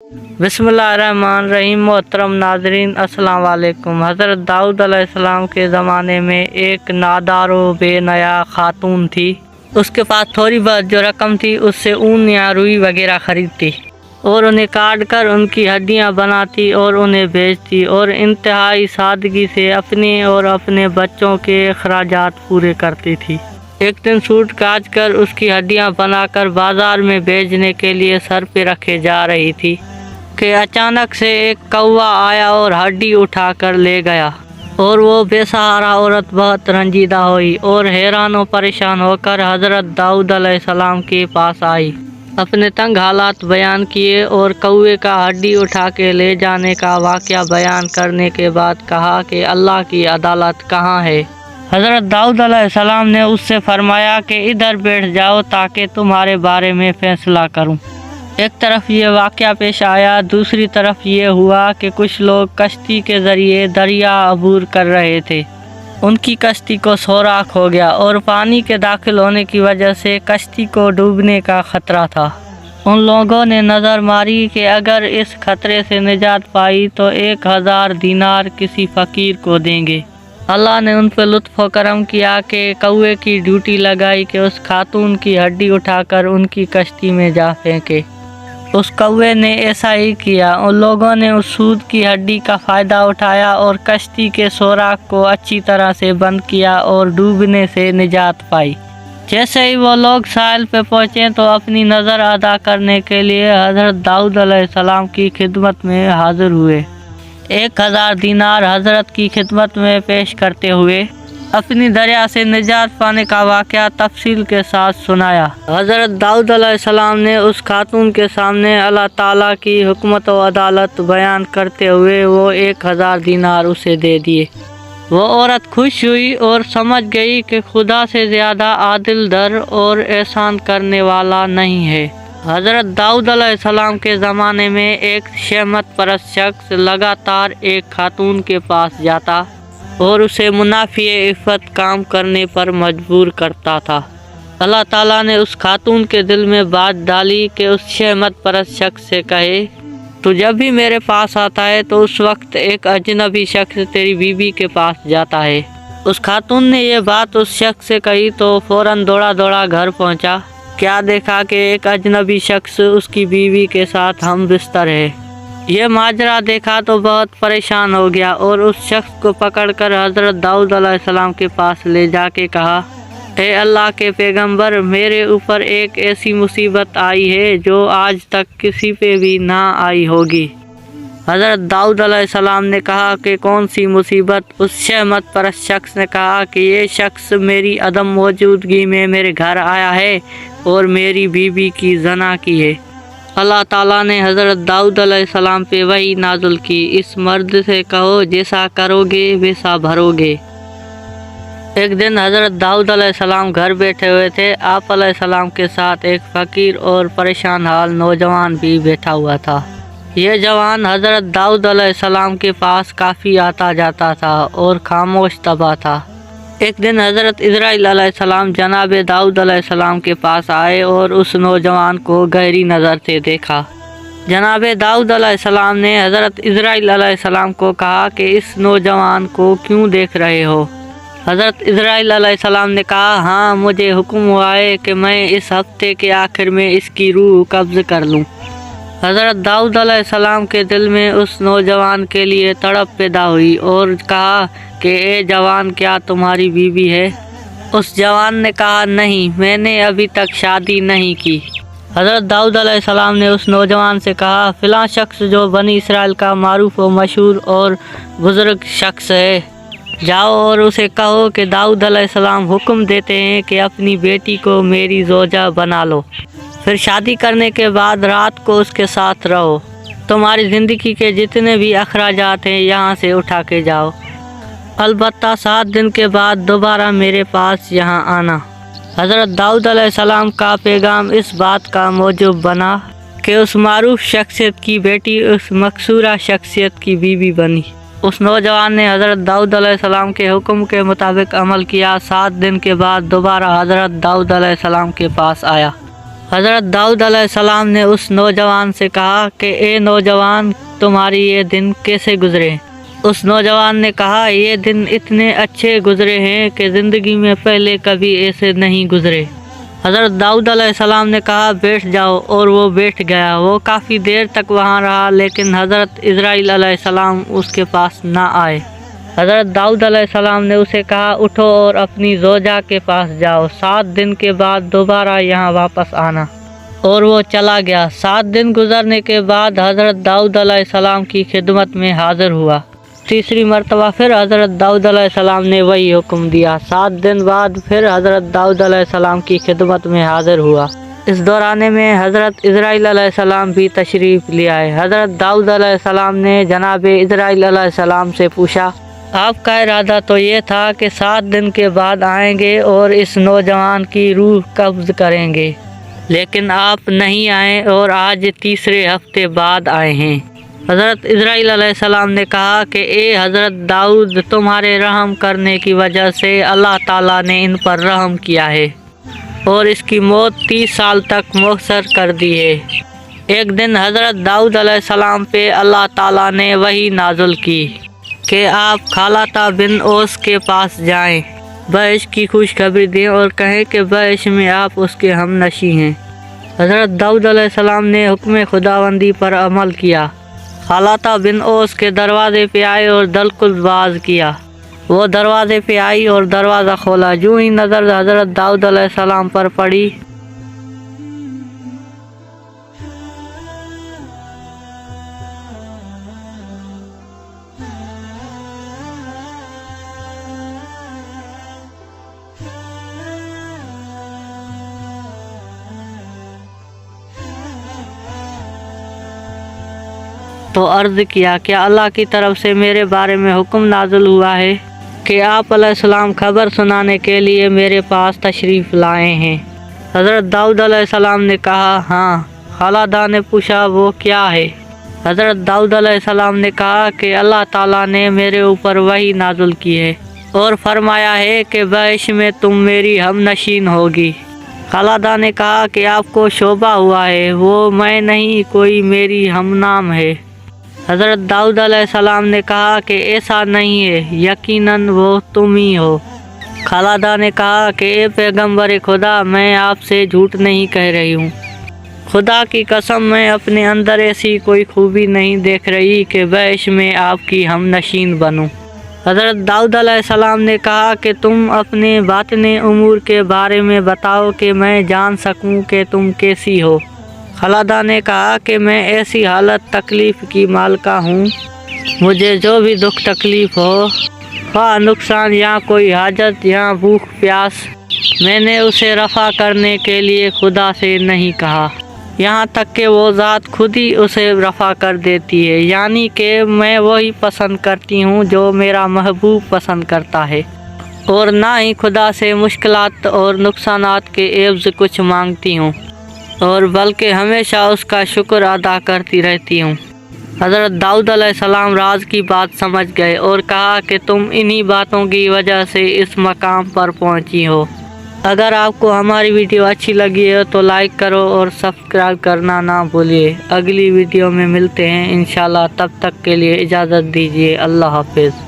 बिस्मिल्लाहिर्रहमानिर्रहीम। मोहतरम नाज़रीन, अस्सलाम वालेकुम। हज़रत दाऊद अलैहिस्सलाम के ज़माने में एक नादार व बेनया खातून थी। उसके पास थोड़ी बहुत जो रकम थी उससे ऊन या रुई वगैरह खरीदती और उन्हें काट कर उनकी हड्डियाँ बनाती और उन्हें बेचती और इंतहाई सादगी से अपने और अपने बच्चों के अखराजात पूरे करती थी। एक दिन सूट काट कर उसकी हड्डियाँ बनाकर बाज़ार में बेचने के लिए सर पे रखे जा रही थी कि अचानक से एक कौवा आया और हड्डी उठा कर ले गया और वो बेसहारा औरत बहुत रंजीदा हुई और हैरान और परेशान होकर हज़रत दाऊद अलैहिस्सलाम के पास आई। अपने तंग हालात बयान किए और कौवे का हड्डी उठा के ले जाने का वाक़या बयान करने के बाद कहा कि अल्लाह की अदालत कहाँ है। हज़रत दाऊद अलैहिस्सलाम ने उससे फरमाया कि इधर बैठ जाओ ताकि तुम्हारे बारे में फ़ैसला करूं। एक तरफ ये वाक़या पेश आया, दूसरी तरफ ये हुआ कि कुछ लोग कश्ती के ज़रिए दरिया अबूर कर रहे थे। उनकी कश्ती को सोराख हो गया और पानी के दाखिल होने की वजह से कश्ती को डूबने का ख़तरा था। उन लोगों ने नज़र मारी कि अगर इस खतरे से निजात पाई तो 1000 दीनार किसी फ़कीर को देंगे। अल्लाह ने उन पर लुत्फ़ व करम किया कि कौवे की ड्यूटी लगाई कि उस खातून की हड्डी उठाकर उनकी कश्ती में जा फेंके। उस कौवे ने ऐसा ही किया। उन लोगों ने उस सूद की हड्डी का फ़ायदा उठाया और कश्ती के सोराख को अच्छी तरह से बंद किया और डूबने से निजात पाई। जैसे ही वो लोग साहिल पे पहुँचे तो अपनी नज़र अदा करने के लिए हज़रत दाऊद अलैहिस्सलाम की खिदमत में हाज़िर हुए। 1000 दीनार हज़रत की खिदमत में पेश करते हुए अपनी दरिया से निजात पाने का वाक़या तफसील के साथ सुनाया। हज़रत दाऊद अलैहिस्सलाम ने उस खातून के सामने अल्लाह ताला की हुकमत व अदालत बयान करते हुए वो 1000 दीनार उसे दे दिए। वो औरत खुश हुई और समझ गई कि खुदा से ज़्यादा आदिल दर और एहसान करने वाला नहीं है। हज़रत दाऊद अलैहिस्सलाम के ज़माने में एक शहमत परस्त शख्स लगातार एक खातून के पास जाता और उसे मुनाफ़ी इफ़्फ़त काम करने पर मजबूर करता था। अल्लाह ताला ने उस खातून के दिल में बात डाली कि उस शहमत परस्त शख्स से कहे, तो जब भी मेरे पास आता है तो उस वक्त एक अजनबी शख्स तेरी बीवी के पास जाता है। उस खातून ने यह बात उस शख्स से कही तो फ़ौरन दौड़ा दौड़ा घर पहुंचा। क्या देखा कि एक अजनबी शख्स उसकी बीवी के साथ हम बिस्तर है। यह माजरा देखा तो बहुत परेशान हो गया और उस शख्स को पकड़कर हज़रत दाऊद अलैहिस्सलाम के पास ले जाके कहा, ए अल्लाह के पैगंबर, मेरे ऊपर एक ऐसी मुसीबत आई है जो आज तक किसी पे भी ना आई होगी। हज़रत दाऊद अलैहिस्सलाम ने कहा कि कौन सी मुसीबत। उस शहमत परस्त शख्स ने कहा कि ये शख्स मेरी अदम मौजूदगी में मेरे घर आया है और मेरी बीवी की ज़ना की है। अल्लाह ताला ने हज़रत दाऊद अलैहिस्सलाम पे वही नाज़िल की, इस मर्द से कहो जैसा करोगे वैसा भरोगे। एक दिन हज़रत दाऊद अलैहिस्सलाम घर बैठे हुए थे। आप अलैहिस्सलाम के साथ एक फ़कीर और परेशान हाल नौजवान भी बैठा हुआ था। यह जवान हज़रत दाऊद अलैहिस्सलाम के पास काफ़ी आता जाता था और खामोश तबा था। एक दिन हज़रत इज़राइल अलैहिस्सलाम जनाब दाऊद अलैहिस्सलाम के पास आए और उस नौजवान को गहरी नज़र से देखा। जनाब दाऊद अलैहिस्सलाम ने हज़रत इज़राइल अलैहिस्सलाम को कहा कि इस नौजवान को क्यों देख रहे हो। हज़रत इज़राइल अलैहिस्सलाम ने कहा, हाँ, मुझे हुक्म हुआ है कि मैं इस हफ्ते के आखिर में इसकी रूह कब्ज़ कर लूँ। हज़रत दाऊद अलैहिस्सलाम के दिल में उस नौजवान के लिए तड़प पैदा हुई और कहा कि ए जवान, क्या तुम्हारी बीवी है? उस जवान ने कहा, नहीं, मैंने अभी तक शादी नहीं की। हज़रत दाऊद अलैहिस्सलाम ने उस नौजवान से कहा, फ़िलाँ शख्स जो बनी इसराइल का मारूफ व मशहूर और बुज़ुर्ग शख्स है, जाओ और उसे कहो कि दाऊद अलैहिस्सलाम हुक्म देते हैं कि अपनी बेटी को मेरी ज़ौजा बना लो, फिर शादी करने के बाद रात को उसके साथ रहो। तुम्हारी ज़िंदगी के जितने भी अखराजात हैं यहाँ से उठा के जाओ, अलबत्ता 7 दिन के बाद दोबारा मेरे पास यहाँ आना। हज़रत दाऊद अलैहिस्सलाम का पैगाम इस बात का मौजूब बना कि उस मारूफ शख्सियत की बेटी उस मकसूरा शख्सियत की बीवी बनी। उस नौजवान ने हज़रत दाऊद अलैहिस्सलाम के हुक्म के मुताबिक अमल किया। 7 दिन के बाद दोबारा हज़रत दाऊद अलैहिस्सलाम के पास आया حضرت داؤد علیہ السلام نے اس نوجوان سے کہا کہ اے نوجوان، تمہاری یہ دن کیسے گزرے؟ اس نوجوان نے کہا یہ دن اتنے اچھے گزرے ہیں کہ زندگی میں پہلے کبھی ایسے نہیں گزرے۔ حضرت داؤد علیہ السلام نے کہا بیٹھ جاؤ، اور وہ بیٹھ گیا۔ وہ کافی دیر تک وہاں رہا لیکن حضرت اسرائیل علیہ السلام اس کے پاس نہ آئے۔ حضرت داؤد علیہ السلام نے اسے کہا اٹھو اور اپنی زوجہ کے پاس جاؤ، 7 دن کے بعد دوبارہ یہاں واپس آنا۔ اور وہ چلا گیا۔ 7 دن گزرنے کے بعد حضرت داؤد علیہ السلام کی خدمت میں حاضر ہوا۔ تیسری مرتبہ پھر حضرت داؤد علیہ السلام نے وہی حکم دیا۔ 7 دن بعد پھر حضرت داؤد علیہ السلام کی خدمت میں حاضر ہوا۔ اس دوران میں حضرت اسرائیل علیہ السلام بھی تشریف لے آئے۔ حضرت داؤد علیہ السلام نے جناب اسرائیل علیہ السلام سے پوچھا آپ کا ارادہ تو یہ تھا کہ 7 دن کے بعد آئیں گے اور اس نوجوان کی روح قبض کریں گے، لیکن آپ نہیں آئے اور آج تیسرے ہفتے بعد آئے ہیں۔ حضرت اسرائیل علیہ السلام نے کہا کہ اے حضرت داؤد، تمہارے رحم کرنے کی وجہ سے اللہ تعالیٰ نے ان پر رحم کیا ہے اور اس کی موت 30 سال تک مؤخر کر دی ہے۔ ایک دن حضرت داؤد علیہ السلام پہ اللہ تعالیٰ نے وحی نازل کی کہ آپ خالتہ بن اوس کے پاس جائیں، بحث کی خوشخبری دیں اور کہیں کہ بحث میں آپ اس کے ہم نشیں ہیں۔ حضرت داؤد علیہ السلام نے حکم خداوندی پر عمل کیا۔ خالتہ بن اوس کے دروازے پہ آئے اور دلکل باز کیا۔ وہ دروازے پہ آئی اور دروازہ کھولا۔ جو ہی نظر حضرت داؤد علیہ السلام پر پڑی تو عرض کیا کیا اللہ کی طرف سے میرے بارے میں حکم نازل ہوا ہے کہ آپ علیہ السلام خبر سنانے کے لیے میرے پاس تشریف لائے ہیں؟ حضرت داؤد علیہ السلام نے کہا ہاں۔ خالدہ نے پوچھا وہ کیا ہے؟ حضرت داؤد علیہ السلام نے کہا کہ اللہ تعالیٰ نے میرے اوپر وحی نازل کی ہے اور فرمایا ہے کہ بحث میں تم میری ہم نشین ہوگی۔ خالدہ نے کہا کہ آپ کو شوبہ ہوا ہے، وہ میں نہیں، کوئی میری ہم نام ہے۔ حضرت داؤد علیہ السلام نے کہا کہ ایسا نہیں ہے، یقیناً وہ تم ہی ہو۔ خالدہ نے کہا کہ اے پیغمبر خدا، میں آپ سے جھوٹ نہیں کہہ رہی ہوں، خدا کی قسم میں اپنے اندر ایسی کوئی خوبی نہیں دیکھ رہی کہ بحث میں آپ کی ہم نشین بنوں۔ حضرت داؤد علیہ السلام نے کہا کہ تم اپنے باطنی امور کے بارے میں بتاؤ کہ میں جان سکوں کہ تم کیسی ہو۔ خالدہ نے کہا کہ میں ایسی حالت تکلیف کی مالکہ ہوں، مجھے جو بھی دکھ تکلیف ہو، خواہ نقصان یا کوئی حاجت یا بھوک پیاس، میں نے اسے رفع کرنے کے لیے خدا سے نہیں کہا، یہاں تک کہ وہ ذات خود ہی اسے رفع کر دیتی ہے، یعنی کہ میں وہی پسند کرتی ہوں جو میرا محبوب پسند کرتا ہے، اور نہ ہی خدا سے مشکلات اور نقصانات کے عوض کچھ مانگتی ہوں، اور بلکہ ہمیشہ اس کا شکر ادا کرتی رہتی ہوں۔ حضرت داؤد علیہ السلام راز کی بات سمجھ گئے اور کہا کہ تم انہی باتوں کی وجہ سے اس مقام پر پہنچی ہو۔ اگر آپ کو ہماری ویڈیو اچھی لگی ہے تو لائک کرو اور سبسکرائب کرنا نہ بھولیے۔ اگلی ویڈیو میں ملتے ہیں انشاءاللہ، تب تک کے لیے اجازت دیجیے۔ اللہ حافظ۔